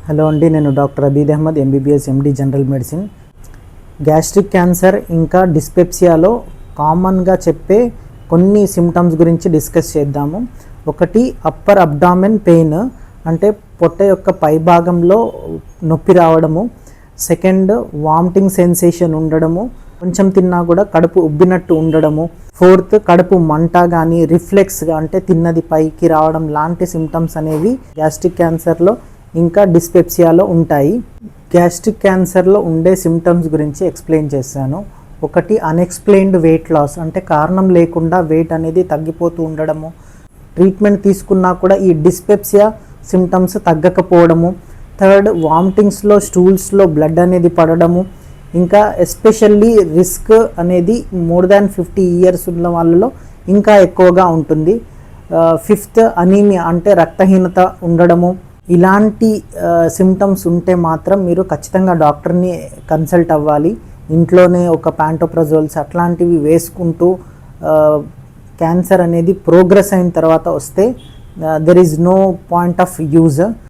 Hello అండి, నేను doctor Abid Ahmed, MBBS MD general medicine. Gastric cancer ఇంకా డిస్పెప్సియాలో కామన్గా చెప్పే కొన్ని సిమ్టమ్స్ గురించి డిస్కస్ చేద్దాము. ఒకటి అప్పర్ అబ్డామెన్ పెయిన్, అంటే పొట్ట యొక్క పై భాగంలో నొప్పి రావడము. సెకండ్, వామిటింగ్ సెన్సేషన్ ఉండడము, కొంచెం తిన్నా కూడా కడుపు ఉబ్బినట్టు ఉండడము. ఫోర్త్, కడుపు మంట కానీ రిఫ్లెక్స్గా అంటే తిన్నది పైకి రావడం లాంటి సిమ్టమ్స్ అనేవి గ్యాస్ట్రిక్ క్యాన్సర్లో ఇంకా డిస్పెప్సియాలో ఉంటాయి. గ్యాస్ట్రిక్ క్యాన్సర్లో ఉండే సిమ్టమ్స్ గురించి ఎక్స్ప్లెయిన్ చేశాను. ఒకటి, అన్ఎక్స్ప్లెయిన్డ్ వెయిట్ లాస్, అంటే కారణం లేకుండా వెయిట్ అనేది తగ్గిపోతూ ఉండడము. ట్రీట్మెంట్ తీసుకున్నా కూడా ఈ డిస్పెప్సియా సిమ్టమ్స్ తగ్గకపోవడము. థర్డ్, వామిటింగ్స్లో స్టూల్స్లో బ్లడ్ అనేది పడడము. ఇంకా ఎస్పెషల్లీ రిస్క్ అనేది మోర్ దాన్ 50 years ఉన్న వాళ్ళలో ఇంకా ఎక్కువగా ఉంటుంది. ఫిఫ్త్, అనీమియా, అంటే రక్తహీనత ఉండడము. ఇలాంటి సిమ్టమ్స్ ఉంటే మాత్రం మీరు ఖచ్చితంగా డాక్టర్ని కన్సల్ట్ అవ్వాలి. ఇంట్లోనే ఒక ప్యాంటోప్రజోల్స్ అట్లాంటివి వేసుకుంటూ క్యాన్సర్ అనేది ప్రోగ్రెస్ అయిన తర్వాత వస్తే there is no point of use.